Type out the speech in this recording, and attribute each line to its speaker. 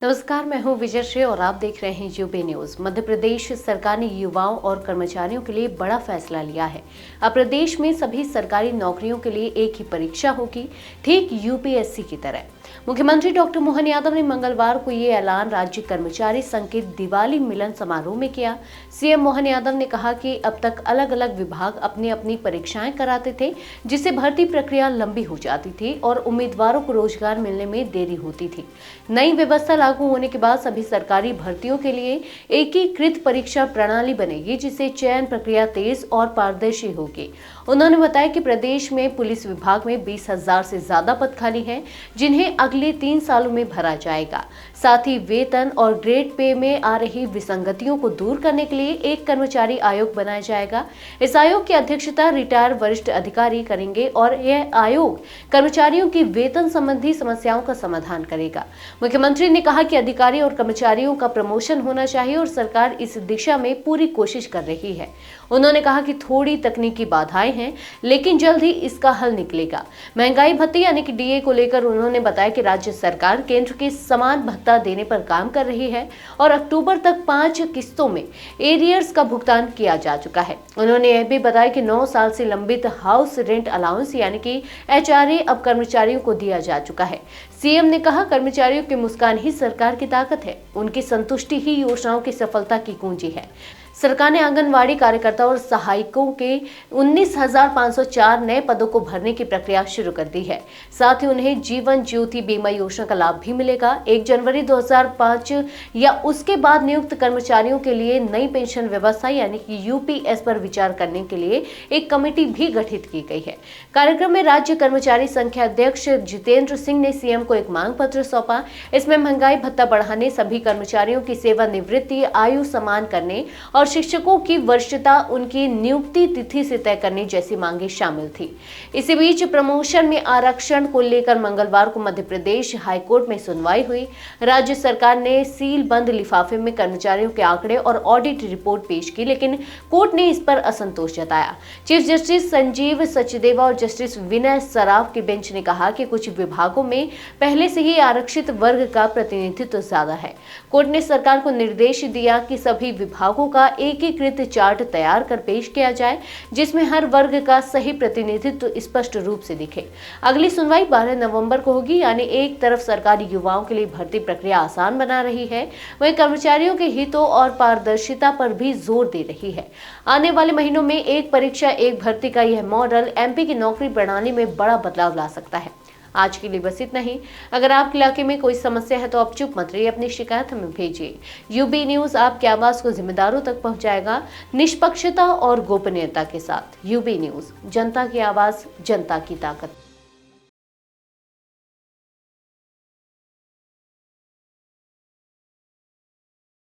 Speaker 1: नमस्कार, मैं हूं विजय श्री और आप देख रहे हैं यूपी न्यूज। मध्य प्रदेश सरकार ने युवाओं और कर्मचारियों के लिए बड़ा फैसला लिया है। अब प्रदेश में सभी सरकारी नौकरियों के लिए एक ही परीक्षा होगी, ठीक यूपीएससी की तरह। मुख्यमंत्री डॉक्टर मोहन यादव ने मंगलवार को ये ऐलान राज्य कर्मचारी संघ के दिवाली मिलन समारोह में किया। सीएम मोहन यादव ने कहा कि अब तक अलग अलग विभाग अपनी अपनी परीक्षाएं कराते थे, जिससे भर्ती प्रक्रिया लंबी हो जाती थी और उम्मीदवारों को रोजगार मिलने में देरी होती थी। नई व्यवस्था लागू होने के बाद सभी सरकारी भर्तियों के लिए एकीकृत परीक्षा प्रणाली बनेगी, जिससे चयन प्रक्रिया तेज और पारदर्शी होगी। उन्होंने बताया कि प्रदेश में पुलिस विभाग में 20,000 से ज्यादा पद खाली हैं, जिन्हें अगले 3 सालों में भरा जाएगा। साथ ही वेतन और ग्रेड पे में आ रही विसंगतियों को दूर करने के लिए एक कर्मचारी आयोग बनाया जाएगा। इस आयोग की अध्यक्षता रिटायर्ड वरिष्ठ अधिकारी करेंगे और यह आयोग कर्मचारियों की वेतन संबंधी समस्याओं का समाधान करेगा। मुख्यमंत्री ने कहा कि अधिकारी और कर्मचारियों का प्रमोशन होना चाहिए और सरकार इस दिशा में पूरी कोशिश कर रही है। उन्होंने कहा कि थोड़ी तकनीकी बाधाएं हैं, लेकिन जल्द ही इसका हल निकलेगा। महंगाई भत्ते यानी कि डीए को लेकर उन्होंने बताया कि राज्य सरकार केंद्र के समान भत्ता देने पर काम कर रही है और अक्टूबर तक 5 किस्तों में एरियर्स का भुगतान किया जा चुका है। उन्होंने यह भी बताया कि 9 साल से लंबित हाउस रेंट अलाउंस यानी कि एचआरए अब कर्मचारियों को दिया जा चुका है। सीएम ने कहा, कर्मचारियों की मुस्कान ही सरकार की ताकत है, उनकी संतुष्टि ही योजनाओं की सफलता की कुंजी है। सरकार ने आंगनवाड़ी कार्यकर्ता और सहायकों के 19,504 नए पदों को भरने की प्रक्रिया शुरू कर दी है। साथ ही उन्हें जीवन ज्योति बीमा योजना का लाभ भी मिलेगा। 1 जनवरी 2005 या उसके बाद नियुक्त कर्मचारियों के लिए नई पेंशन व्यवस्था यानी कि यूपीएस पर विचार करने के लिए एक कमेटी भी गठित की गई है। कार्यक्रम में राज्य कर्मचारी संघ के अध्यक्ष जितेंद्र सिंह ने सीएम को एक मांग पत्र सौंपा। इसमें महंगाई भत्ता बढ़ाने, सभी कर्मचारियों की सेवानिवृत्ति आयु समान करने और शिक्षकों की वरिष्ठता उनकी नियुक्ति तिथि से तय करने जैसी मांगे शामिल थी। इसी बीच प्रमोशन में आरक्षण को लेकर मंगलवार को मध्य प्रदेश हाईकोर्ट में सुनवाई हुई। राज्य सरकार ने सील बंद लिफाफे में कर्मचारियों के आंकड़े और ऑडिट रिपोर्ट पेश की, लेकिन कोर्ट ने इस पर असंतोष जताया। चीफ जस्टिस संजीव सचदेवा और जस्टिस विनय सराफ की बेंच ने कहा कि कुछ विभागों में पहले से ही आरक्षित वर्ग का प्रतिनिधित्व ज्यादा है। कोर्ट ने सरकार को निर्देश दिया कि सभी विभागों का एकीकृत चार्ट तैयार कर पेश किया जाए, जिसमें हर वर्ग का सही प्रतिनिधित्व स्पष्ट रूप से दिखे। अगली सुनवाई 12 नवंबर को होगी। यानी एक तरफ सरकारी युवाओं के लिए भर्ती प्रक्रिया आसान बना रही है, वहीं कर्मचारियों के हितों और पारदर्शिता पर भी जोर दे रही है। आने वाले महीनों में एक परीक्षा एक भर्ती का यह मॉडल एमपी की नौकरी प्रणाली में बड़ा बदलाव ला सकता है। आज के लिए बस इतना ही। अगर आपके इलाके में कोई समस्या है तो आप चुप मत रहिए, अपनी शिकायत हमें भेजिए। यूबी न्यूज आपकी आवाज को जिम्मेदारों तक पहुंचाएगा, निष्पक्षता और गोपनीयता के साथ। यूबी न्यूज, जनता की आवाज, जनता की ताकत।